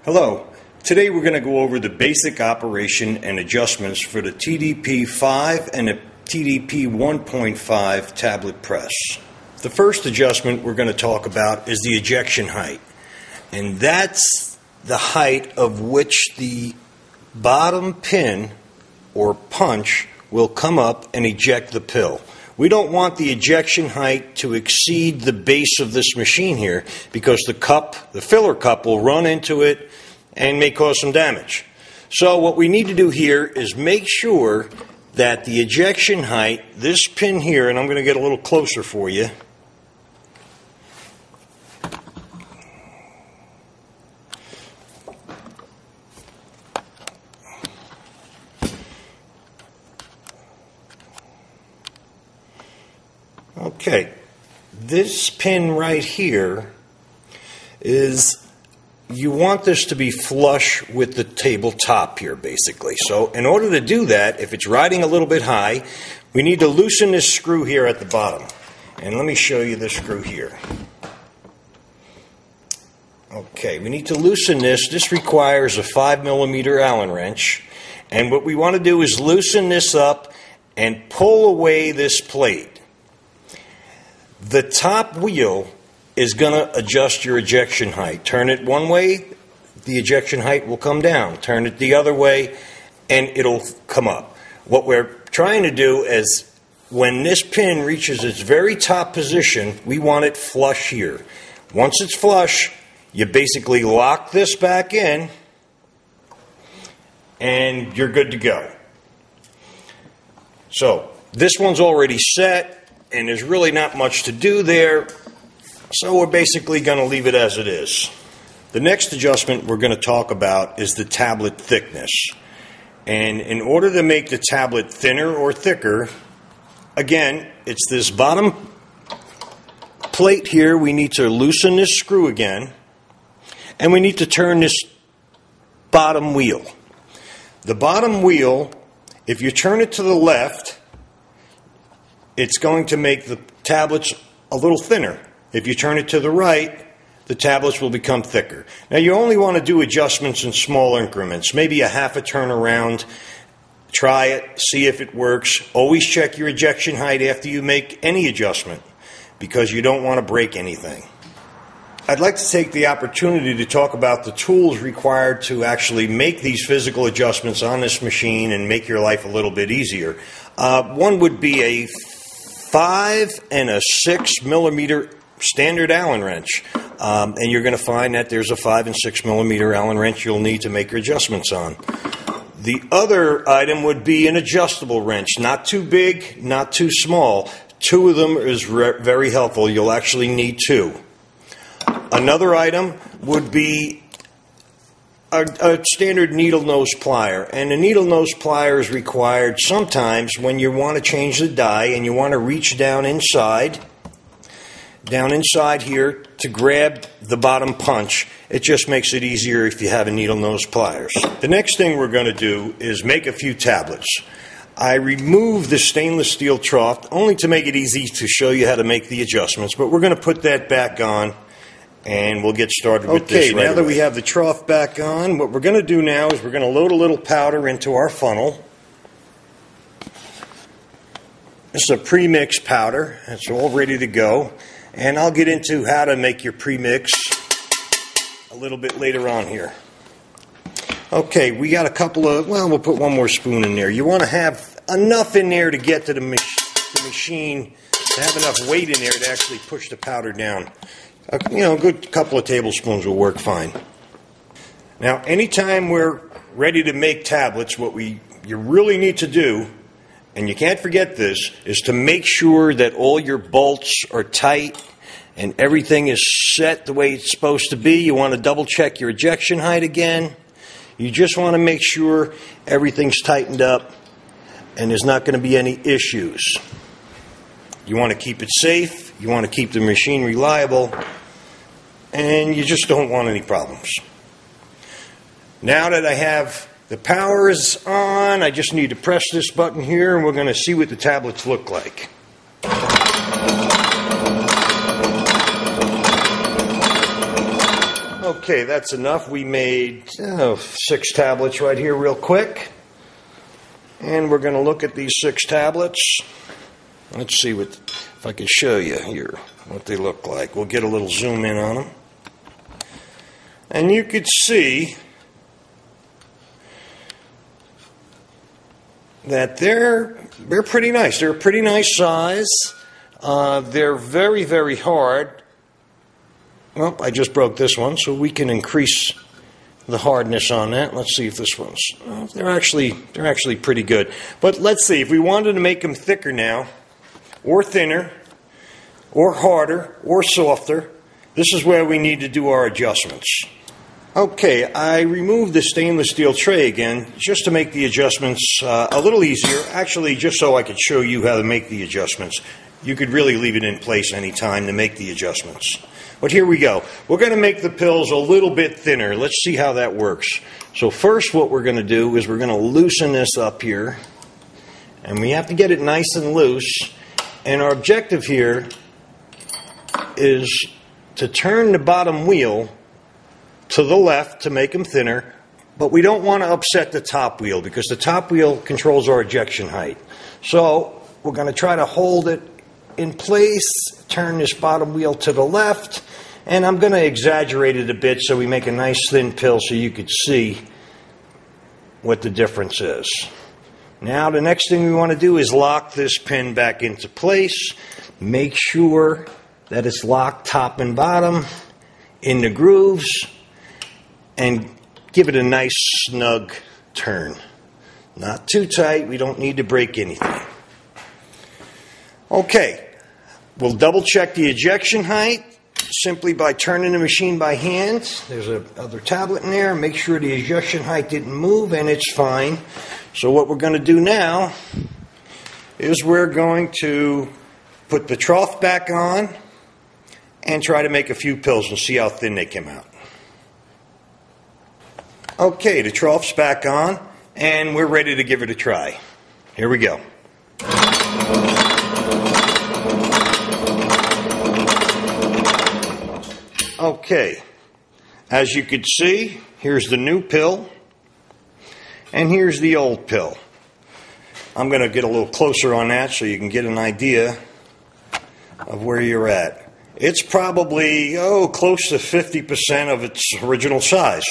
Hello. Today we're going to go over the basic operation and adjustments for the TDP-5 and the TDP 1.5 tablet press. The first adjustment we're going to talk about is the ejection height. And that's the height of which the bottom pin or punch will come up and eject the pill. We don't want the ejection height to exceed the base of this machine here because the filler cup will run into it and may cause some damage. So what we need to do here is make sure that the ejection height, this pin here, and I'm going to get a little closer for you, okay, this pin right here you want this to be flush with the tabletop here, basically. So in order to do that, if it's riding a little bit high, we need to loosen this screw here at the bottom. And let me show you the screw here. Okay, we need to loosen this. This requires a 5mm Allen wrench. And what we want to do is loosen this up and pull away this plate. The top wheel is going to adjust your ejection height. Turn it one way, the ejection height will come down. Turn it the other way, and it'll come up. What we're trying to do is, when this pin reaches its very top position, we want it flush here. Once it's flush, you basically lock this back in, and you're good to go. So, this one's already set, and there's really not much to do there. So we're basically going to leave it as it is. The next adjustment we're going to talk about is the tablet thickness. And in order to make the tablet thinner or thicker, again, it's this bottom plate here. We need to loosen this screw again. And we need to turn this bottom wheel. The bottom wheel, if you turn it to the left, it's going to make the tablets a little thinner. If you turn it to the right, the tablets will become thicker. Now you only want to do adjustments in small increments, maybe a half a turn around. Try it, see if it works. Always check your ejection height after you make any adjustment because you don't want to break anything. I'd like to take the opportunity to talk about the tools required to actually make these physical adjustments on this machine and make your life a little bit easier. One would be a 5 and a 6mm standard Allen wrench, and you're going to find that there's a 5 and 6mm Allen wrench you'll need to make your adjustments on. The other item would be an adjustable wrench, not too big, not too small. Two of them is very helpful. You'll actually need two. Another item would be a standard needle nose plier, and a needle nose plier is required sometimes when you want to change the die and you want to reach down inside here to grab the bottom punch. It just makes it easier if you have a needle nose pliers. The next thing we're going to do is make a few tablets. I removed the stainless steel trough only to make it easy to show you how to make the adjustments, but we're going to put that back on and we'll get started with this right away. Now that we have the trough back on, what we're going to do now is we're going to load a little powder into our funnel. This is a pre-mix powder. It's all ready to go. And I'll get into how to make your pre-mix a little bit later on here. Okay, we got a couple of, well, we'll put one more spoon in there. You want to have enough in there to get to the machine, to have enough weight in there to actually push the powder down. A good couple of tablespoons will work fine. Now, anytime we're ready to make tablets, what you really need to do, and you can't forget this, is to make sure that all your bolts are tight and everything is set the way it's supposed to be. You want to double check your ejection height again. You just want to make sure everything's tightened up and there's not going to be any issues. You want to keep it safe, you want to keep the machine reliable, and you just don't want any problems. Now that I have the power is on, I just need to press this button here and we're going to see what the tablets look like. Okay, that's enough. We made 6 tablets right here real quick. And we're going to look at these 6 tablets. Let's see if I can show you here what they look like. We'll get a little zoom in on them. And you could see that they're pretty nice. They're a pretty nice size. They're very, very hard. Well, I just broke this one, so we can increase the hardness on that. Let's see if this one's... they're actually pretty good. But let's see, if we wanted to make them thicker now, or thinner, or harder, or softer, this is where we need to do our adjustments. Okay, I removed the stainless steel tray again just to make the adjustments a little easier. Actually, just so I could show you how to make the adjustments. You could really leave it in place anytime to make the adjustments. But here we go. We're going to make the pills a little bit thinner. Let's see how that works. So first what we're going to do is we're going to loosen this up here. And we have to get it nice and loose. And our objective here is to turn the bottom wheel to the left to make them thinner, but we don't want to upset the top wheel because the top wheel controls our ejection height. So we're going to try to hold it in place, turn this bottom wheel to the left, and I'm going to exaggerate it a bit so we make a nice thin pill so you could see what the difference is. Now the next thing we want to do is lock this pin back into place. Make sure that it's locked top and bottom in the grooves, and give it a nice snug turn. Not too tight, we don't need to break anything. Okay, we'll double check the ejection height simply by turning the machine by hand. There's another tablet in there. Make sure the ejection height didn't move, and it's fine. So what we're going to do now is we're going to put the trough back on and try to make a few pills and see how thin they come out. Okay, the trough's back on, and we're ready to give it a try. Here we go. Okay, as you can see, here's the new pill, and here's the old pill. I'm going to get a little closer on that so you can get an idea of where you're at. It's probably, close to 50% of its original size.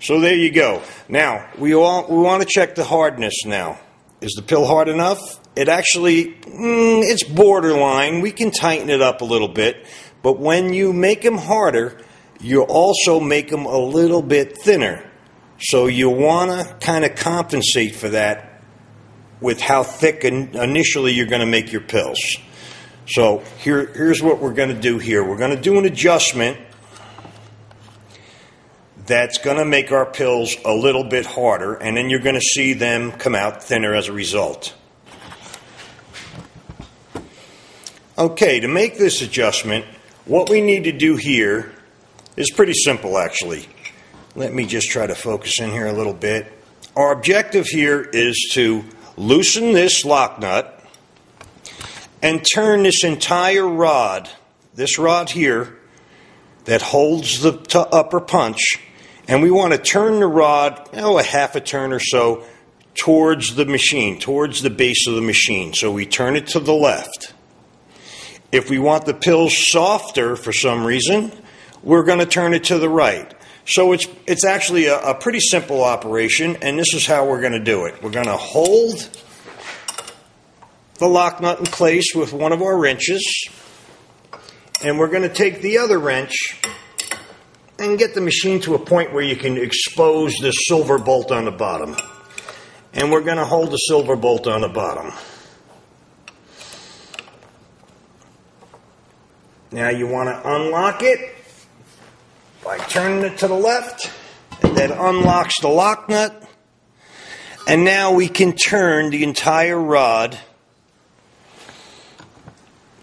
So there you go. Now, we want to check the hardness now. Is the pill hard enough? It actually, it's borderline. We can tighten it up a little bit. But when you make them harder, you also make them a little bit thinner. So you want to kind of compensate for that with how thick initially you're going to make your pills. So here's what we're going to do here. We're going to do an adjustment that's going to make our pills a little bit harder, and then you're going to see them come out thinner as a result. Okay, to make this adjustment, what we need to do here is pretty simple, actually. Let me just try to focus in here a little bit. Our objective here is to loosen this lock nut and turn this entire rod, this rod here that holds the upper punch, and we want to turn the rod, a half a turn or so, towards the machine, towards the base of the machine. So we turn it to the left. If we want the pills softer for some reason, we're going to turn it to the right. So it's actually a pretty simple operation, and this is how we're going to do it. We're going to hold the lock nut in place with one of our wrenches, and we're going to take the other wrench and get the machine to a point where you can expose the silver bolt on the bottom. And we're going to hold the silver bolt on the bottom. Now you want to unlock it by turning it to the left, and that unlocks the lock nut. And now we can turn the entire rod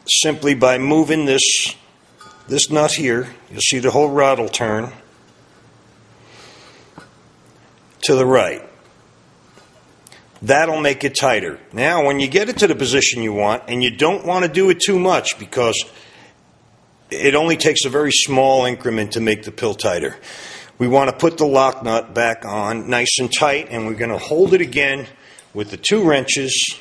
simply by moving this nut here. You'll see the whole rod will turn to the right. That'll make it tighter. Now, when you get it to the position you want, and you don't want to do it too much because it only takes a very small increment to make the pill tighter. We want to put the lock nut back on nice and tight, and we're going to hold it again with the 2 wrenches.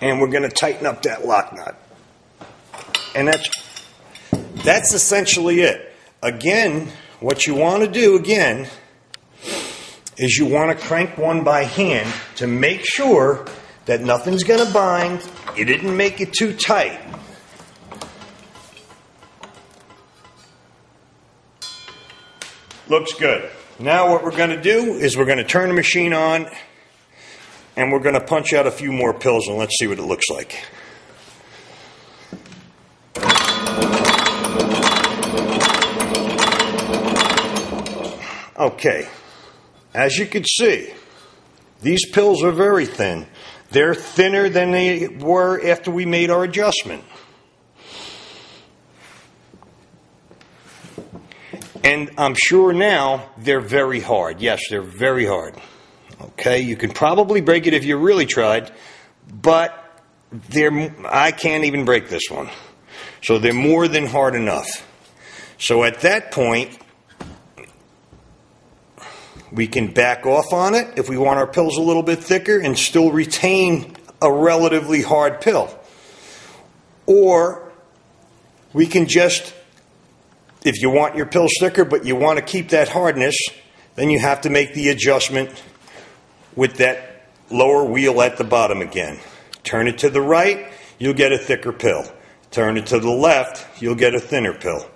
And we're going to tighten up that lock nut. And that's essentially it. Again, what you want to do again is you want to crank one by hand to make sure that nothing's going to bind. You didn't make it too tight. Looks good. Now what we're going to do is we're going to turn the machine on, and we're going to punch out a few more pills, and let's see what it looks like. Okay, as you can see, these pills are very thin. They're thinner than they were after we made our adjustment. And I'm sure now they're very hard. Yes, they're very hard. Okay, you can probably break it if you really tried, but I can't even break this one. So they're more than hard enough. So at that point, we can back off on it if we want our pills a little bit thicker and still retain a relatively hard pill. Or we can just, if you want your pills thicker but you want to keep that hardness, then you have to make the adjustment with that lower wheel at the bottom again. Turn it to the right, you'll get a thicker pill. Turn it to the left, you'll get a thinner pill.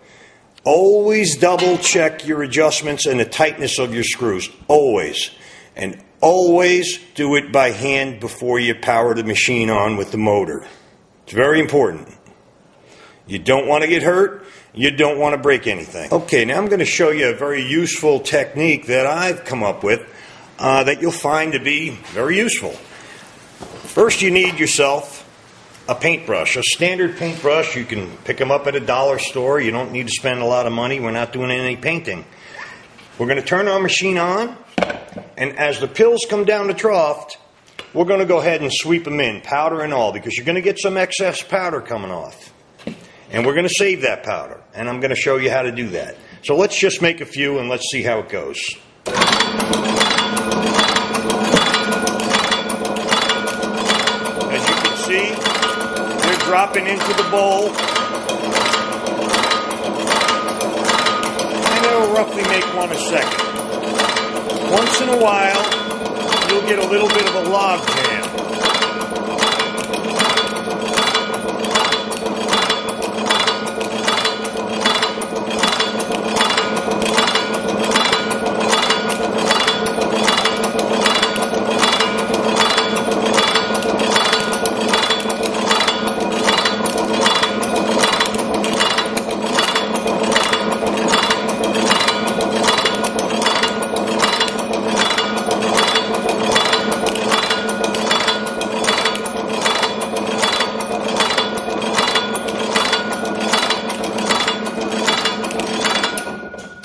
Always double check your adjustments and the tightness of your screws. Always. And always do it by hand before you power the machine on with the motor. It's very important. You don't want to get hurt. You don't want to break anything. Okay, now I'm going to show you a very useful technique that I've come up with that you'll find to be very useful. First, you need yourself a paintbrush, a standard paintbrush. You can pick them up at a dollar store. You don't need to spend a lot of money. We're not doing any painting. We're going to turn our machine on, and as the pills come down the trough, we're going to go ahead and sweep them in, powder and all, because you're going to get some excess powder coming off. And we're going to save that powder, and I'm going to show you how to do that. So let's just make a few and let's see how it goes. As you can see, dropping into the bowl, and it'll roughly make 1 a second. Once in a while, you'll get a little bit of a log jam.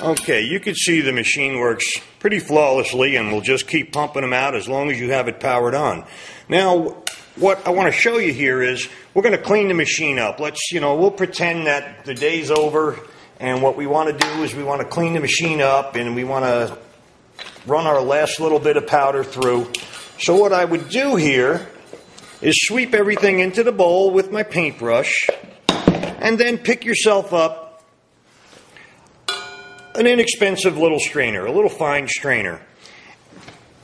Okay, you can see the machine works pretty flawlessly, and we'll just keep pumping them out as long as you have it powered on. Now, what I want to show you here is we're going to clean the machine up. We'll pretend that the day's over, and what we want to do is we want to clean the machine up, and we want to run our last little bit of powder through. So what I would do here is sweep everything into the bowl with my paintbrush, and then pick yourself up an inexpensive little strainer, a little fine strainer.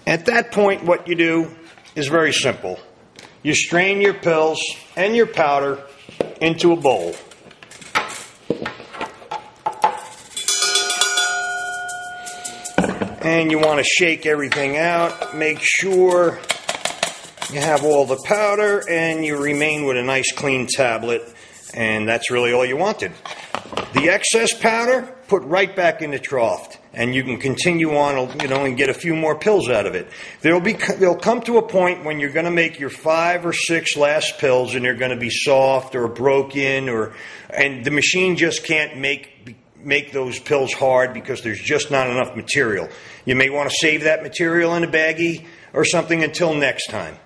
At that point, what you do is very simple. You strain your pills and your powder into a bowl. And you want to shake everything out. Make sure you have all the powder and you remain with a nice clean tablet. And that's really all you wanted. The excess powder, put right back in the trough, and you can continue on, and get a few more pills out of it. There'll come to a point when you're going to make your 5 or 6 last pills, and they're going to be soft or broken, and the machine just can't make those pills hard because there's just not enough material. You may want to save that material in a baggie or something until next time.